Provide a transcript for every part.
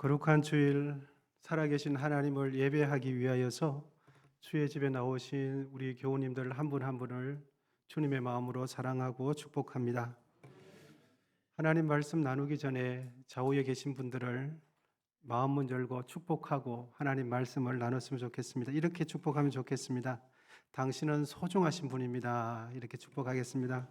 거룩한 주일 살아계신 하나님을 예배하기 위하여서 주의 집에 나오신 우리 교우님들 한 분 한 분을 주님의 마음으로 사랑하고 축복합니다. 하나님 말씀 나누기 전에 좌우에 계신 분들을 마음문 열고 축복하고 하나님 말씀을 나눴으면 좋겠습니다. 이렇게 축복하면 좋겠습니다. 당신은 소중하신 분입니다. 이렇게 축복하겠습니다.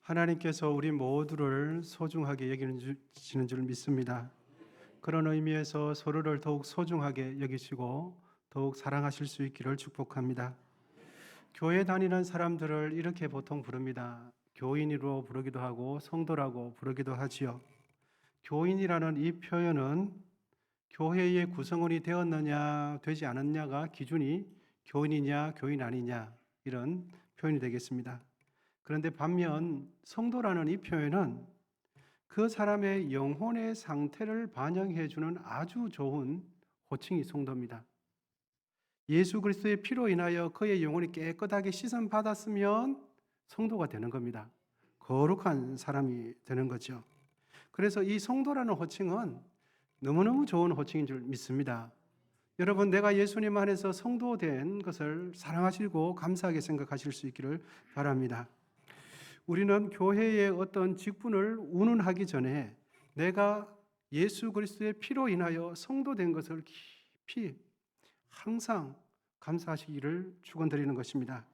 하나님께서 우리 모두를 소중하게 여기시는 줄 믿습니다. 그런 의미에서 서로를 더욱 소중하게 여기시고 더욱 사랑하실 수 있기를 축복합니다. 교회 다니는 사람들을 이렇게 보통 부릅니다. 교인으로 부르기도 하고 성도라고 부르기도 하지요. 교인이라는 이 표현은 교회의 구성원이 되었느냐 되지 않았냐가 기준이 교인이냐 교인 아니냐 이런 표현이 되겠습니다. 그런데 반면 성도라는 이 표현은 그 사람의 영혼의 상태를 반영해 주는 아주 좋은 호칭이 성도입니다. 예수 그리스도의 피로 인하여 그의 영혼이 깨끗하게 씻음 받았으면 성도가 되는 겁니다. 거룩한 사람이 되는 거죠. 그래서 이 성도라는 호칭은 너무너무 좋은 호칭인 줄 믿습니다. 여러분, 내가 예수님 안에서 성도된 것을 사랑하시고 감사하게 생각하실 수 있기를 바랍니다. 우리는 교회의 어떤 직분을 운운하기 전에 내가 예수 그리스도의 피로 인하여 성도된 것을 깊이 항상 감사하시기를 축원드리는 것입니다.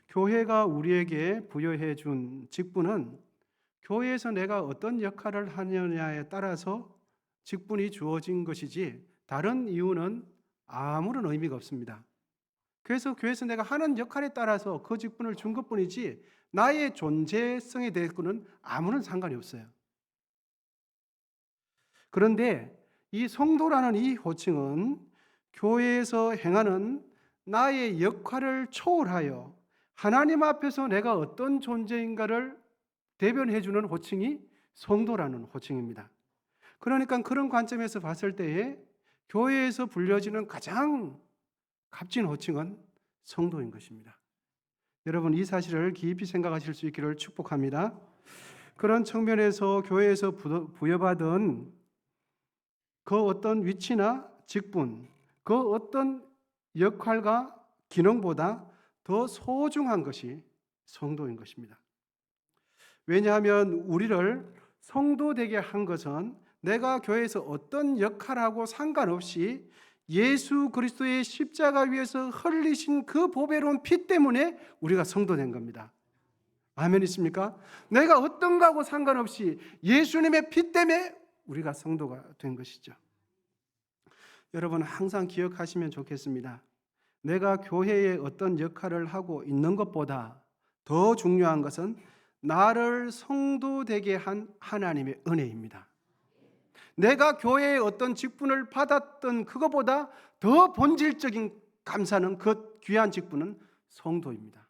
교회가 우리에게 부여해 준 직분은 교회에서 내가 어떤 역할을 하느냐에 따라서 직분이 주어진 것이지 다른 이유는 아무런 의미가 없습니다. 그래서 교회에서 내가 하는 역할에 따라서 그 직분을 준 것뿐이지 나의 존재성에 대해서는 아무런 상관이 없어요. 그런데 이 성도라는 이 호칭은 교회에서 행하는 나의 역할을 초월하여 하나님 앞에서 내가 어떤 존재인가를 대변해 주는 호칭이 성도라는 호칭입니다. 그러니까 그런 관점에서 봤을 때에 교회에서 불려지는 가장 값진 호칭은 성도인 것입니다. 여러분, 이 사실을 깊이 생각하실 수 있기를 축복합니다. 그런 측면에서 교회에서 부여받은 그 어떤 위치나 직분, 그 어떤 역할과 기능보다 더 소중한 것이 성도인 것입니다. 왜냐하면 우리를 성도되게 한 것은 내가 교회에서 어떤 역할하고 상관없이 예수 그리스도의 십자가 위에서 흘리신 그 보배로운 피 때문에 우리가 성도된 겁니다. 아멘 있습니까? 내가 어떤 거하고 상관없이 예수님의 피 때문에 우리가 성도가 된 것이죠. 여러분 항상 기억하시면 좋겠습니다. 내가 교회에 어떤 역할을 하고 있는 것보다 더 중요한 것은 나를 성도되게 한 하나님의 은혜입니다. 내가 교회에 어떤 직분을 받았던 그것보다 더 본질적인 감사는 그 귀한 직분은 성도입니다.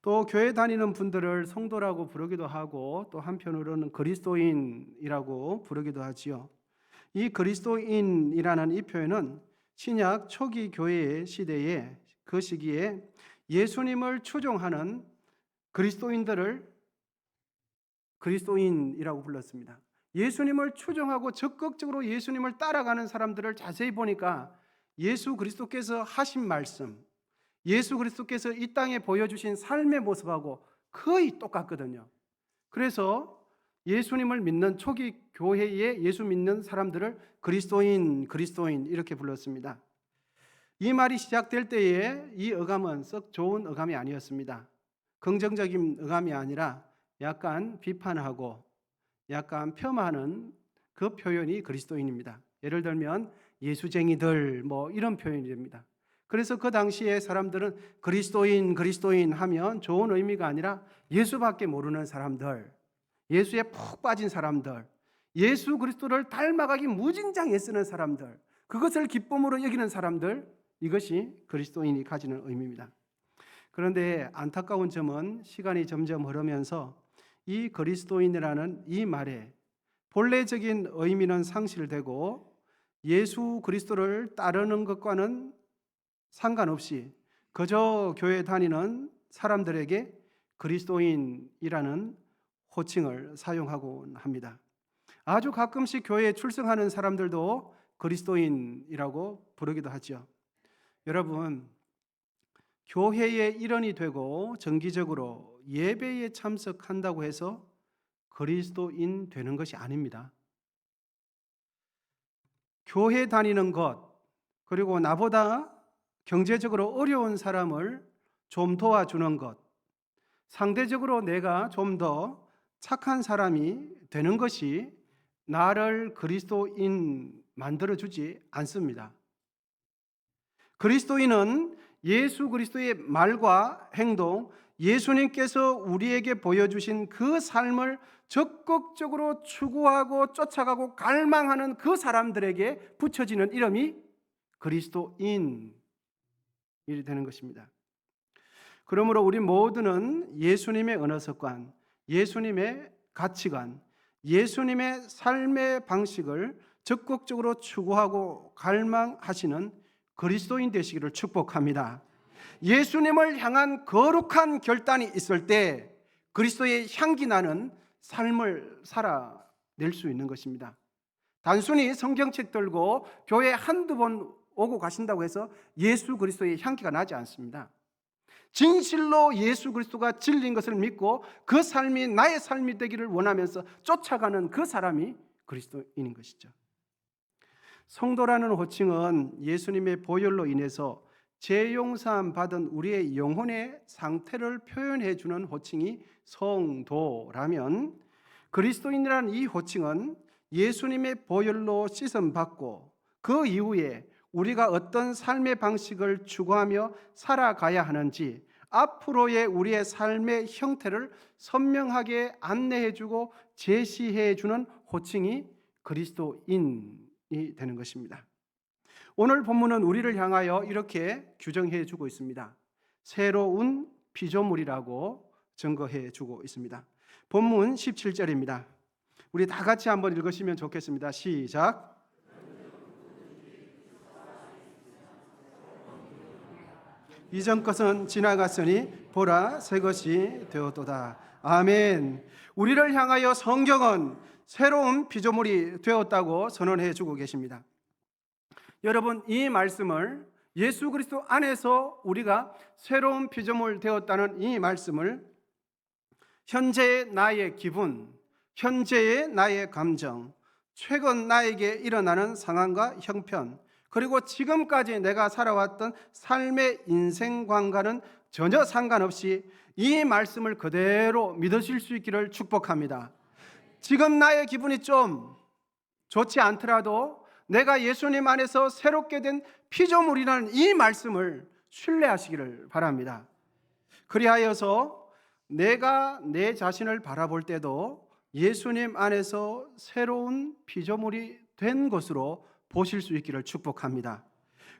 또 교회 다니는 분들을 성도라고 부르기도 하고 또 한편으로는 그리스도인이라고 부르기도 하지요. 이 그리스도인이라는 이 표현은 신약 초기 교회의 시대에 그 시기에 예수님을 추종하는 그리스도인들을 그리스도인이라고 불렀습니다. 예수님을 추종하고 적극적으로 예수님을 따라가는 사람들을 자세히 보니까 예수 그리스도께서 하신 말씀, 예수 그리스도께서 이 땅에 보여주신 삶의 모습하고 거의 똑같거든요. 그래서 예수님을 믿는 초기 교회에 예수 믿는 사람들을 그리스도인 이렇게 불렀습니다. 이 말이 시작될 때에 이 어감은 썩 좋은 어감이 아니었습니다. 긍정적인 어감이 아니라 약간 비판하고 약간 폄하하는 그 표현이 그리스도인입니다. 예를 들면 예수쟁이들 이런 표현이 됩니다. 그래서 그 당시에 사람들은 그리스도인 하면 좋은 의미가 아니라 예수밖에 모르는 사람들, 예수에 푹 빠진 사람들, 예수 그리스도를 닮아가기 무진장 애쓰는 사람들, 그것을 기쁨으로 여기는 사람들, 이것이 그리스도인이 가지는 의미입니다. 그런데 안타까운 점은 시간이 점점 흐르면서 이 그리스도인이라는 이 말의 본래적인 의미는 상실되고 예수 그리스도를 따르는 것과는 상관없이 그저 교회 다니는 사람들에게 그리스도인이라는 호칭을 사용하곤 합니다. 아주 가끔씩 교회에 출석하는 사람들도 그리스도인이라고 부르기도 하죠. 여러분, 교회의 일원이 되고 정기적으로 예배에 참석한다고 해서 그리스도인 되는 것이 아닙니다. 교회 다니는 것, 그리고 나보다 경제적으로 어려운 사람을 좀 도와주는 것, 상대적으로 내가 좀 더 착한 사람이 되는 것이 나를 그리스도인 만들어주지 않습니다. 그리스도인은 예수 그리스도의 말과 행동, 예수님께서 우리에게 보여주신 그 삶을 적극적으로 추구하고 쫓아가고 갈망하는 그 사람들에게 붙여지는 이름이 그리스도인이 되는 것입니다. 그러므로 우리 모두는 예수님의 언어습관, 예수님의 가치관, 예수님의 삶의 방식을 적극적으로 추구하고 갈망하시는 그리스도인 되시기를 축복합니다. 예수님을 향한 거룩한 결단이 있을 때 그리스도의 향기 나는 삶을 살아낼 수 있는 것입니다. 단순히 성경책 들고 교회에 한두 번 오고 가신다고 해서 예수 그리스도의 향기가 나지 않습니다. 진실로 예수 그리스도가 진리인 것을 믿고 그 삶이 나의 삶이 되기를 원하면서 쫓아가는 그 사람이 그리스도인인 것이죠. 성도라는 호칭은 예수님의 보혈로 인해서 재용서함 받은 우리의 영혼의 상태를 표현해 주는 호칭이 성도라면, 그리스도인이라는 이 호칭은 예수님의 보혈로 씻음 받고 그 이후에 우리가 어떤 삶의 방식을 추구하며 살아가야 하는지 앞으로의 우리의 삶의 형태를 선명하게 안내해 주고 제시해 주는 호칭이 그리스도인이 되는 것입니다. 오늘 본문은 우리를 향하여 이렇게 규정해 주고 있습니다. 새로운 피조물이라고 증거해 주고 있습니다. 본문 17절입니다. 우리 다 같이 한번 읽으시면 좋겠습니다. 시작. 이전 것은 지나갔으니 보라 새 것이 되었도다. 아멘. 우리를 향하여 성경은 새로운 피조물이 되었다고 선언해 주고 계십니다. 여러분, 이 말씀을 예수 그리스도 안에서 우리가 새로운 피조물 되었다는 이 말씀을 현재의 나의 기분, 현재의 나의 감정, 최근 나에게 일어나는 상황과 형편, 그리고 지금까지 내가 살아왔던 삶의 인생관과는 전혀 상관없이 이 말씀을 그대로 믿으실 수 있기를 축복합니다. 지금 나의 기분이 좀 좋지 않더라도 내가 예수님 안에서 새롭게 된 피조물이라는 이 말씀을 신뢰하시기를 바랍니다. 그리하여서 내가 내 자신을 바라볼 때도 예수님 안에서 새로운 피조물이 된 것으로 보실 수 있기를 축복합니다.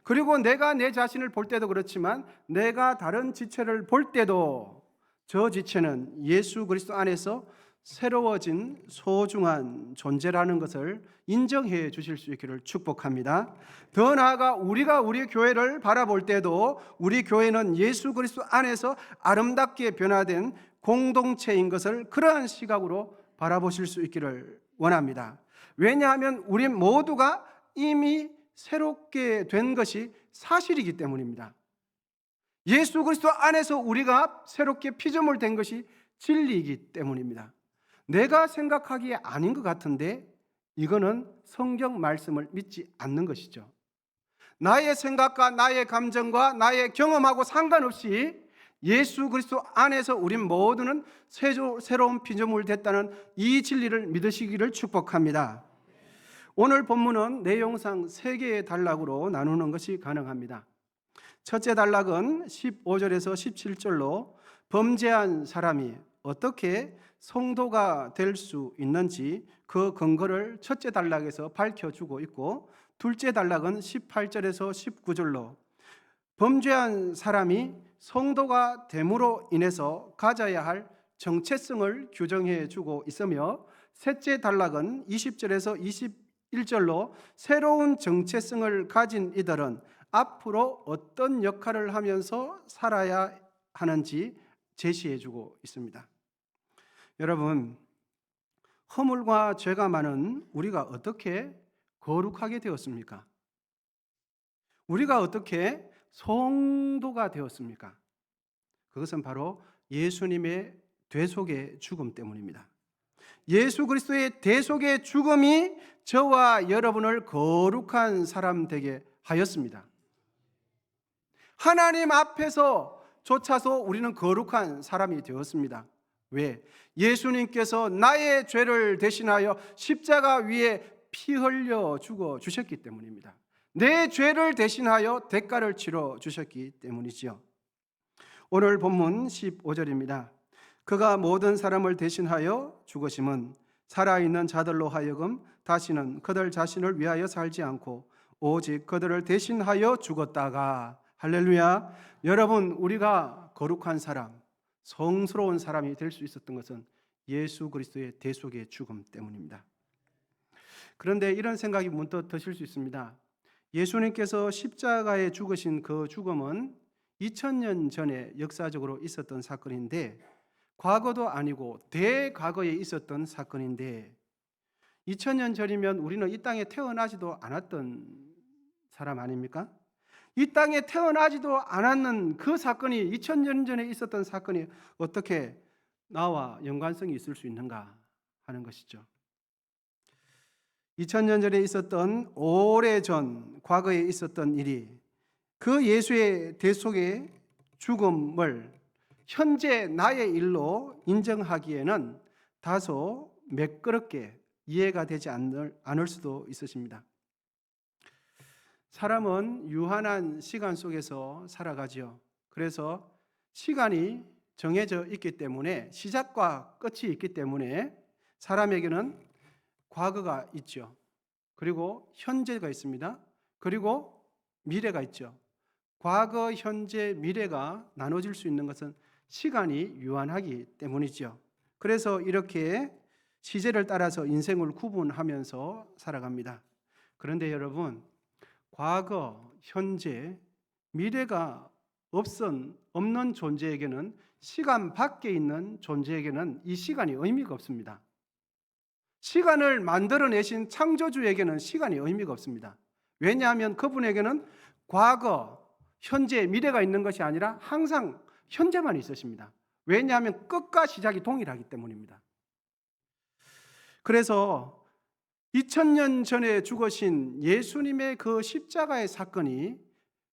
그리고 내가 내 자신을 볼 때도 그렇지만 내가 다른 지체를 볼 때도 저 지체는 예수 그리스도 안에서 새로워진 소중한 존재라는 것을 인정해 주실 수 있기를 축복합니다. 더 나아가 우리가 우리 교회를 바라볼 때도 우리 교회는 예수 그리스도 안에서 아름답게 변화된 공동체인 것을 그러한 시각으로 바라보실 수 있기를 원합니다. 왜냐하면 우리 모두가 이미 새롭게 된 것이 사실이기 때문입니다. 예수 그리스도 안에서 우리가 새롭게 피조물 된 것이 진리이기 때문입니다. 내가 생각하기에 아닌 것 같은데 이거는 성경 말씀을 믿지 않는 것이죠. 나의 생각과 나의 감정과 나의 경험하고 상관없이 예수 그리스도 안에서 우린 모두는 새로운 피조물 됐다는 이 진리를 믿으시기를 축복합니다. 오늘 본문은 내용상 3개의 단락으로 나누는 것이 가능합니다. 첫째 단락은 15절에서 17절로 범죄한 사람이 어떻게 성도가 될 수 있는지 그 근거를 첫째 단락에서 밝혀주고 있고, 둘째 단락은 18절에서 19절로 범죄한 사람이 성도가 됨으로 인해서 가져야 할 정체성을 규정해 주고 있으며, 셋째 단락은 20절에서 21절로 새로운 정체성을 가진 이들은 앞으로 어떤 역할을 하면서 살아야 하는지 제시해주고 있습니다. 여러분, 허물과 죄가 많은 우리가 어떻게 거룩하게 되었습니까? 우리가 어떻게 성도가 되었습니까? 그것은 바로 예수님의 대속의 죽음 때문입니다. 예수 그리스도의 대속의 죽음이 저와 여러분을 거룩한 사람 되게 하였습니다. 하나님 앞에서 조차서 우리는 거룩한 사람이 되었습니다. 왜? 예수님께서 나의 죄를 대신하여 십자가 위에 피 흘려 죽어 주셨기 때문입니다. 내 죄를 대신하여 대가를 치러 주셨기 때문이지요. 오늘 본문 15절입니다. 그가 모든 사람을 대신하여 죽으심은 살아있는 자들로 하여금 다시는 그들 자신을 위하여 살지 않고 오직 그들을 대신하여 죽었다가, 할렐루야. 여러분, 우리가 거룩한 사람, 성스러운 사람이 될 수 있었던 것은 예수 그리스도의 대속의 죽음 때문입니다. 그런데 이런 생각이 문득 드실 수 있습니다. 예수님께서 십자가에 죽으신 그 죽음은 2000년 전에 역사적으로 있었던 사건인데, 과거도 아니고 대과거에 있었던 사건인데, 2000년 전이면 우리는 이 땅에 태어나지도 않았던 사람 아닙니까? 이 땅에 태어나지도 않았는 그 사건이, 2000년 전에 있었던 사건이 어떻게 나와 연관성이 있을 수 있는가 하는 것이죠. 2000년 전에 있었던, 오래전 과거에 있었던 일이 그 예수의 대속의 죽음을 현재 나의 일로 인정하기에는 다소 매끄럽게 이해가 되지 않을 수도 있으십니다. 사람은 유한한 시간 속에서 살아가지요. 그래서 시간이 정해져 있기 때문에, 시작과 끝이 있기 때문에 사람에게는 과거가 있죠. 그리고 현재가 있습니다. 그리고 미래가 있죠. 과거, 현재, 미래가 나눠질 수 있는 것은 시간이 유한하기 때문이죠. 그래서 이렇게 시제를 따라서 인생을 구분하면서 살아갑니다. 그런데 여러분, 과거, 현재, 미래가 없는 존재에게는, 시간 밖에 있는 존재에게는 이 시간이 의미가 없습니다. 시간을 만들어내신 창조주에게는 시간이 의미가 없습니다. 왜냐하면 그분에게는 과거, 현재, 미래가 있는 것이 아니라 항상 현재만 있으십니다. 왜냐하면 끝과 시작이 동일하기 때문입니다. 그래서 2000년 전에 죽으신 예수님의 그 십자가의 사건이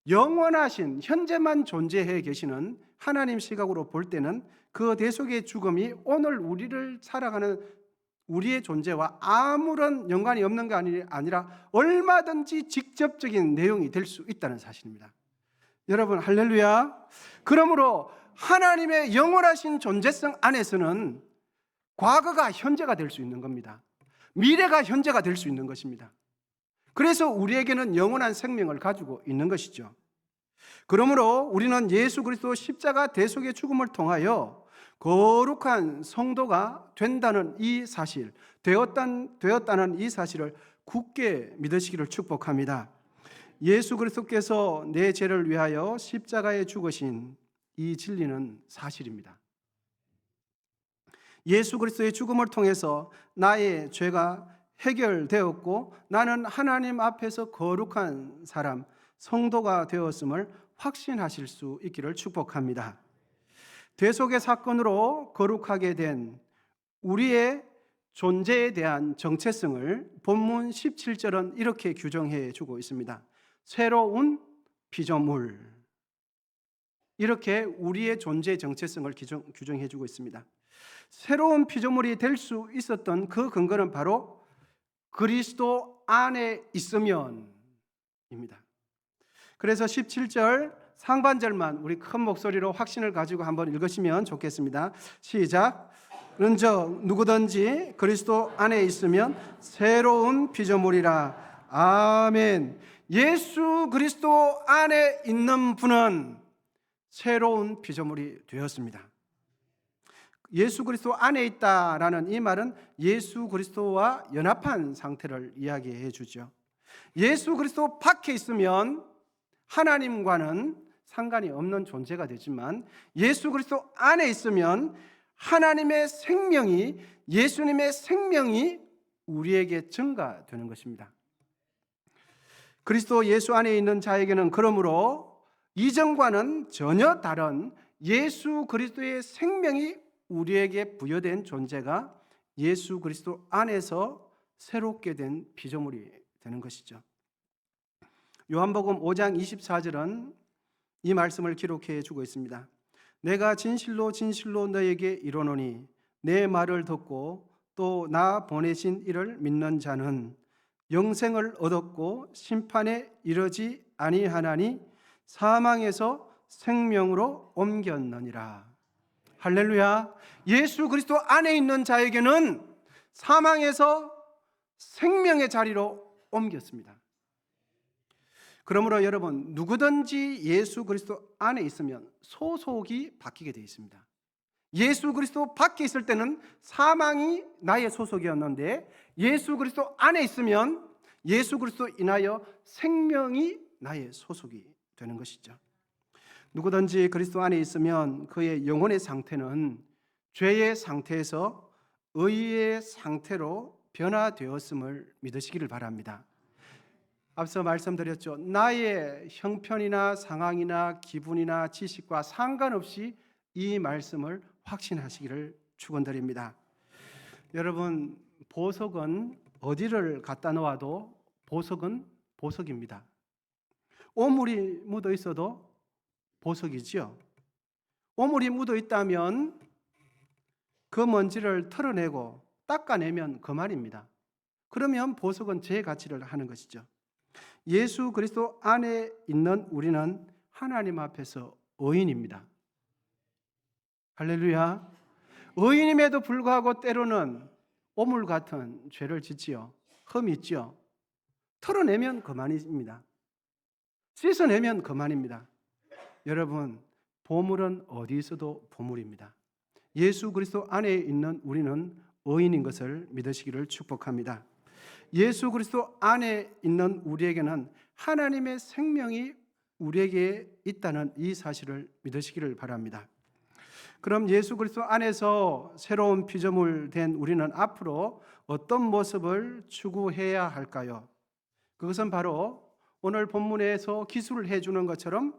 영원하신, 현재만 존재해 계시는 하나님 시각으로 볼 때는 그 대속의 죽음이 오늘 우리를 살아가는 우리의 존재와 아무런 연관이 없는 게 아니라 얼마든지 직접적인 내용이 될 수 있다는 사실입니다. 여러분, 할렐루야. 그러므로 하나님의 영원하신 존재성 안에서는 과거가 현재가 될 수 있는 겁니다. 미래가 현재가 될 수 있는 것입니다. 그래서 우리에게는 영원한 생명을 가지고 있는 것이죠. 그러므로 우리는 예수 그리스도 십자가 대속의 죽음을 통하여 거룩한 성도가 된다는 이 사실, 되었다는 이 사실을 굳게 믿으시기를 축복합니다. 예수 그리스도께서 내 죄를 위하여 십자가에 죽으신 이 진리는 사실입니다. 예수 그리스도의 죽음을 통해서 나의 죄가 해결되었고 나는 하나님 앞에서 거룩한 사람, 성도가 되었음을 확신하실 수 있기를 축복합니다. 대속의 사건으로 거룩하게 된 우리의 존재에 대한 정체성을 본문 17절은 이렇게 규정해 주고 있습니다. 새로운 피조물. 이렇게 우리의 존재의 정체성을 규정해 주고 있습니다. 새로운 피조물이 될 수 있었던 그 근거는 바로 그리스도 안에 있으면입니다. 그래서 17절 상반절만 우리 큰 목소리로 확신을 가지고 한번 읽으시면 좋겠습니다. 시작. 은즉 누구든지 그리스도 안에 있으면 새로운 피조물이라. 아멘. 예수 그리스도 안에 있는 분은 새로운 피조물이 되었습니다. 예수 그리스도 안에 있다라는 이 말은 예수 그리스도와 연합한 상태를 이야기해 주죠. 예수 그리스도 밖에 있으면 하나님과는 상관이 없는 존재가 되지만 예수 그리스도 안에 있으면 하나님의 생명이, 예수님의 생명이 우리에게 증가되는 것입니다. 그리스도 예수 안에 있는 자에게는 그러므로 이전과는 전혀 다른 예수 그리스도의 생명이 우리에게 부여된 존재가 예수 그리스도 안에서 새롭게 된 피조물이 되는 것이죠. 요한복음 5장 24절은 이 말씀을 기록해 주고 있습니다. 내가 진실로 진실로 너에게 이르노니 내 말을 듣고 또 나 보내신 이를 믿는 자는 영생을 얻었고 심판에 이르지 아니하나니 사망에서 생명으로 옮겼느니라. 할렐루야. 예수 그리스도 안에 있는 자에게는 사망에서 생명의 자리로 옮겼습니다. 그러므로 여러분, 누구든지 예수 그리스도 안에 있으면 소속이 바뀌게 되어 있습니다. 예수 그리스도 밖에 있을 때는 사망이 나의 소속이었는데 예수 그리스도 안에 있으면 예수 그리스도 인하여 생명이 나의 소속이 되는 것이죠. 누구든지 그리스도 안에 있으면 그의 영혼의 상태는 죄의 상태에서 의의 상태로 변화되었음을 믿으시기를 바랍니다. 앞서 말씀드렸죠. 나의 형편이나 상황이나 기분이나 지식과 상관없이 이 말씀을 확신하시기를 축원드립니다. 여러분, 보석은 어디를 갖다 놓아도 보석은 보석입니다. 오물이 묻어 있어도 보석이지요. 오물이 묻어 있다면 그 먼지를 털어내고 닦아내면 그만입니다. 그러면 보석은 제 가치를 하는 것이죠. 예수 그리스도 안에 있는 우리는 하나님 앞에서 의인입니다. 할렐루야. 의인임에도 불구하고 때로는 오물 같은 죄를 짓지요. 흠이 있지요. 털어내면 그만입니다. 씻어내면 그만입니다. 여러분, 보물은 어디 있어도 보물입니다. 예수 그리스도 안에 있는 우리는 의인인 것을 믿으시기를 축복합니다. 예수 그리스도 안에 있는 우리에게는 하나님의 생명이 우리에게 있다는 이 사실을 믿으시기를 바랍니다. 그럼 예수 그리스도 안에서 새로운 피조물 된 우리는 앞으로 어떤 모습을 추구해야 할까요? 그것은 바로 오늘 본문에서 기술을 해주는 것처럼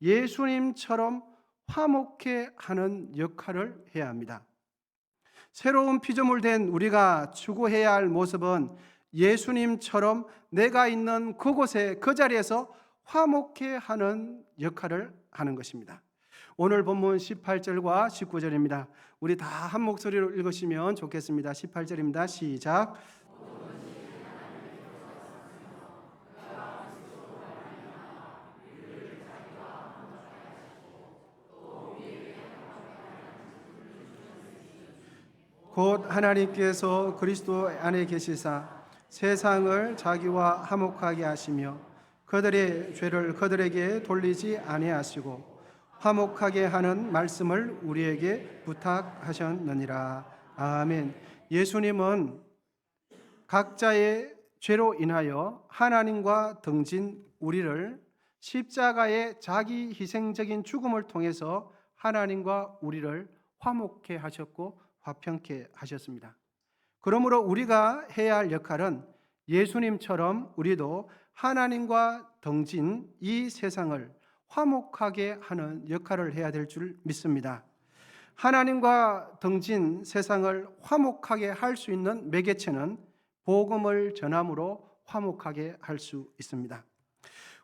예수님처럼 화목해 하는 역할을 해야 합니다. 새로운 피조물 된 우리가 추구해야 할 모습은 예수님처럼 내가 있는 그곳에 그 자리에서 화목해 하는 역할을 하는 것입니다. 오늘 본문 18절과 19절입니다. 우리 다 한 목소리로 읽으시면 좋겠습니다. 18절입니다. 시작. 곧 하나님께서 그리스도 안에 계시사 세상을 자기와 화목하게 하시며 그들의 죄를 그들에게 돌리지 아니하시고 화목하게 하는 말씀을 우리에게 부탁하셨느니라. 아멘. 예수님은 각자의 죄로 인하여 하나님과 등진 우리를 십자가의 자기 희생적인 죽음을 통해서 하나님과 우리를 화목케 하셨고 화평케 하셨습니다. 그러므로 우리가 해야 할 역할은 예수님처럼 우리도 하나님과 등진 이 세상을 화목하게 하는 역할을 해야 될 줄 믿습니다. 하나님과 등진 세상을 화목하게 할 수 있는 매개체는 복음을 전함으로 화목하게 할 수 있습니다.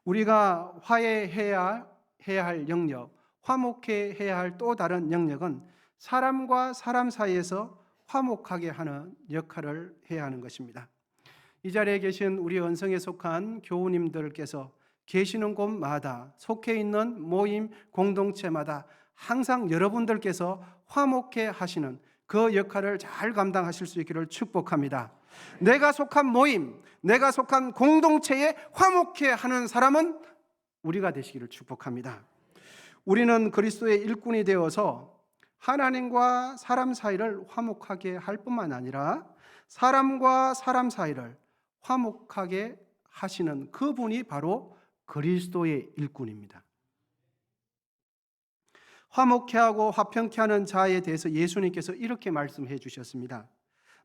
우리가 화해해야 할 영역, 화목해 해야 할 또 다른 영역은 사람과 사람 사이에서 화목하게 하는 역할을 해야 하는 것입니다. 이 자리에 계신 우리 언성에 속한 교우님들께서 계시는 곳마다 속해 있는 모임 공동체마다 항상 여러분들께서 화목해 하시는 그 역할을 잘 감당하실 수 있기를 축복합니다. 내가 속한 모임, 내가 속한 공동체에 화목해 하는 사람은 우리가 되시기를 축복합니다. 우리는 그리스도의 일꾼이 되어서 하나님과 사람 사이를 화목하게 할 뿐만 아니라 사람과 사람 사이를 화목하게 하시는 그분이 바로 그리스도의 일꾼입니다. 화목케 하고 화평케 하는 자에 대해서 예수님께서 이렇게 말씀해 주셨습니다.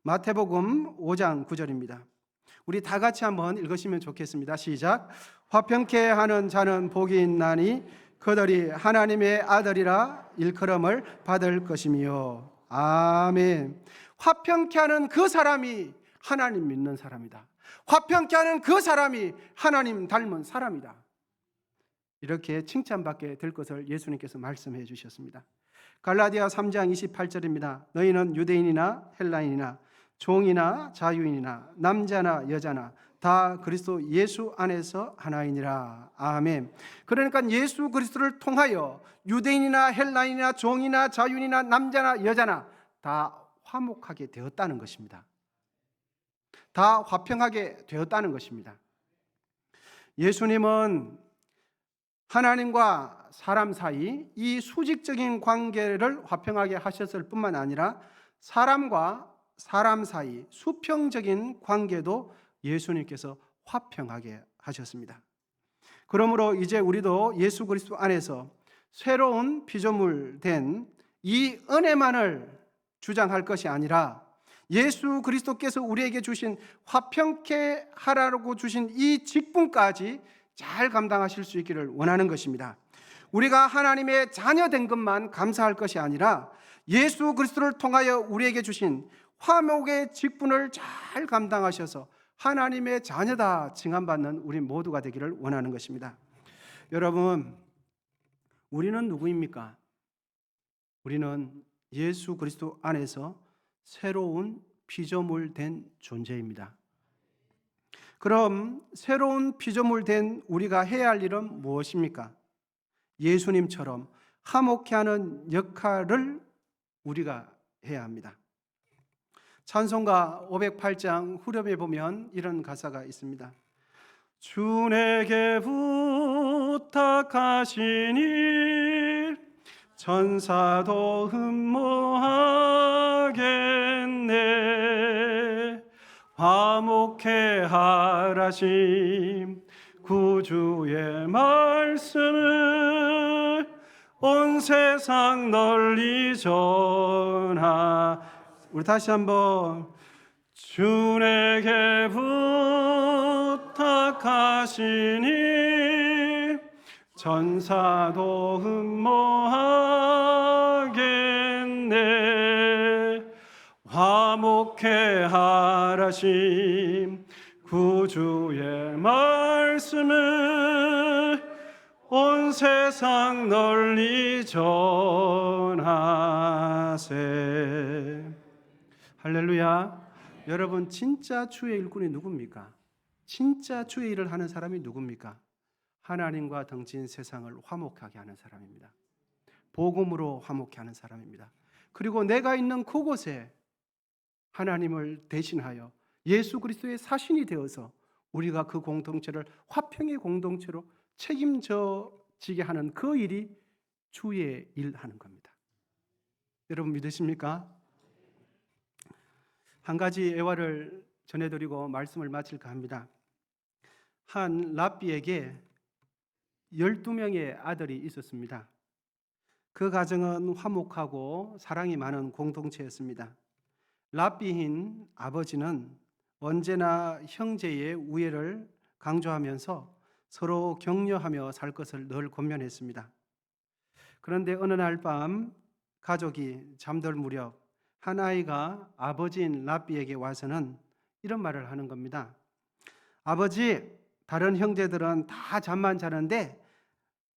마태복음 5장 9절입니다. 우리 다 같이 한번 읽으시면 좋겠습니다. 시작. 화평케 하는 자는 복이 있나니 그들이 하나님의 아들이라 일컬음을 받을 것이며. 아멘. 화평케 하는 그 사람이 하나님 믿는 사람이다. 화평케 하는 그 사람이 하나님 닮은 사람이다. 이렇게 칭찬받게 될 것을 예수님께서 말씀해 주셨습니다. 갈라디아 3장 28절입니다. 너희는 유대인이나 헬라인이나 종이나 자유인이나 남자나 여자나 다 그리스도 예수 안에서 하나이니라. 아멘. 그러니까 예수 그리스도를 통하여 유대인이나 헬라인이나 종이나 자유인이나 남자나 여자나 다 화목하게 되었다는 것입니다. 다 화평하게 되었다는 것입니다. 예수님은 하나님과 사람 사이 이 수직적인 관계를 화평하게 하셨을 뿐만 아니라 사람과 사람 사이 수평적인 관계도 예수님께서 화평하게 하셨습니다. 그러므로 이제 우리도 예수 그리스도 안에서 새로운 피조물 된 이 은혜만을 주장할 것이 아니라 예수 그리스도께서 우리에게 주신 화평케 하라고 주신 이 직분까지 잘 감당하실 수 있기를 원하는 것입니다. 우리가 하나님의 자녀된 것만 감사할 것이 아니라 예수 그리스도를 통하여 우리에게 주신 화목의 직분을 잘 감당하셔서 하나님의 자녀다 칭함받는 우리 모두가 되기를 원하는 것입니다. 여러분, 우리는 누구입니까? 우리는 예수 그리스도 안에서 새로운 피조물 된 존재입니다. 그럼 새로운 피조물 된 우리가 해야 할 일은 무엇입니까? 예수님처럼 화목케 하는 역할을 우리가 해야 합니다. 찬송가 508장 후렴에 보면 이런 가사가 있습니다. 주 내게 부탁하시니 천사도 흠모하겠네. 화목케 하라심 구주의 말씀을 온 세상 널리 전하. 우리 다시 한번. 주 내게 부탁하시니 천사도 흠모하겠네. 화목케 하라심 구주의 말씀을 온 세상 널리 전하세. 할렐루야. 여러분, 진짜 주의 일꾼이 누굽니까? 진짜 주의 일을 하는 사람이 누굽니까? 하나님과 덩친 세상을 화목하게 하는 사람입니다. 복음으로 화목케 하는 사람입니다. 그리고 내가 있는 그곳에 하나님을 대신하여 예수 그리스도의 사신이 되어서 우리가 그 공동체를 화평의 공동체로 책임져지게 하는 그 일이 주의 일하는 겁니다. 여러분 믿으십니까? 한 가지 애화를 전해드리고 말씀을 마칠까 합니다. 한 랍비에게 12명의 아들이 있었습니다. 그 가정은 화목하고 사랑이 많은 공동체였습니다. 랍비인 아버지는 언제나 형제의 우애를 강조하면서 서로 격려하며 살 것을 늘 권면했습니다. 그런데 어느 날 밤 가족이 잠들 무렵 한 아이가 아버지인 랍비에게 와서는 이런 말을 하는 겁니다. 아버지, 다른 형제들은 다 잠만 자는데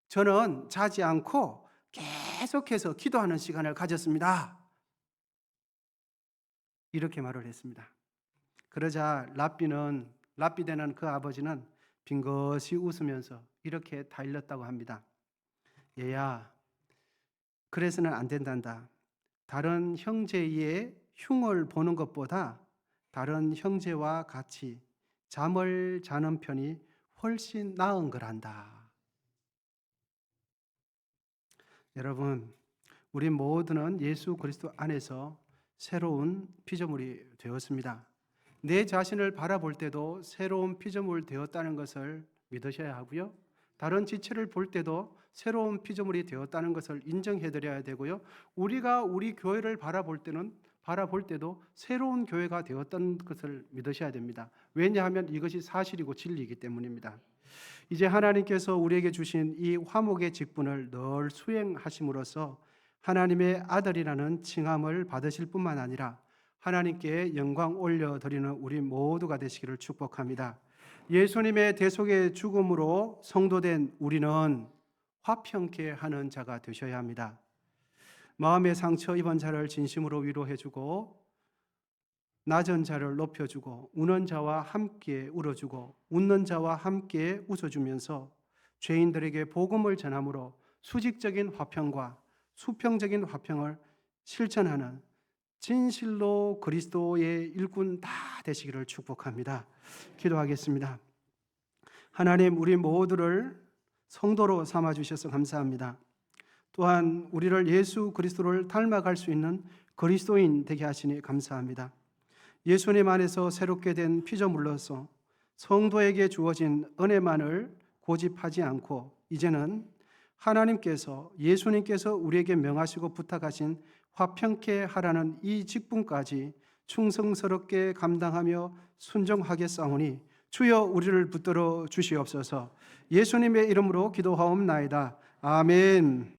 저는 자지 않고 계속해서 기도하는 시간을 가졌습니다. 이렇게 말을 했습니다. 그러자 랍비 되는 그 아버지는 빙긋이 웃으면서 이렇게 다일렀다고 합니다. 얘야, 그래서는 안 된단다. 다른 형제의 흉을 보는 것보다 다른 형제와 같이 잠을 자는 편이 훨씬 나은 거란다. 여러분, 우리 모두는 예수 그리스도 안에서 새로운 피조물이 되었습니다. 내 자신을 바라볼 때도 새로운 피조물 되었다는 것을 믿으셔야 하고요. 다른 지체를 볼 때도 새로운 피조물이 되었다는 것을 인정해 드려야 되고요. 우리가 우리 교회를 바라볼 때도 새로운 교회가 되었다는 것을 믿으셔야 됩니다. 왜냐하면 이것이 사실이고 진리이기 때문입니다. 이제 하나님께서 우리에게 주신 이 화목의 직분을 늘 수행하심으로써 하나님의 아들이라는 칭함을 받으실 뿐만 아니라 하나님께 영광 올려드리는 우리 모두가 되시기를 축복합니다. 예수님의 대속의 죽음으로 성도된 우리는 화평케 하는 자가 되셔야 합니다. 마음의 상처 입은 자를 진심으로 위로해주고 낮은 자를 높여주고 우는 자와 함께 울어주고 웃는 자와 함께 웃어주면서 죄인들에게 복음을 전함으로 수직적인 화평과 수평적인 화평을 실천하는 진실로 그리스도의 일꾼 다 되시기를 축복합니다. 기도하겠습니다. 하나님, 우리 모두를 성도로 삼아주셔서 감사합니다. 또한 우리를 예수 그리스도를 닮아갈 수 있는 그리스도인 되게 하시니 감사합니다. 예수님 안에서 새롭게 된 피조물로서 성도에게 주어진 은혜만을 고집하지 않고 이제는 하나님께서 예수님께서 우리에게 명하시고 부탁하신 화평케 하라는 이 직분까지 충성스럽게 감당하며 순종하겠사오니 주여 우리를 붙들어 주시옵소서. 예수님의 이름으로 기도하옵나이다. 아멘.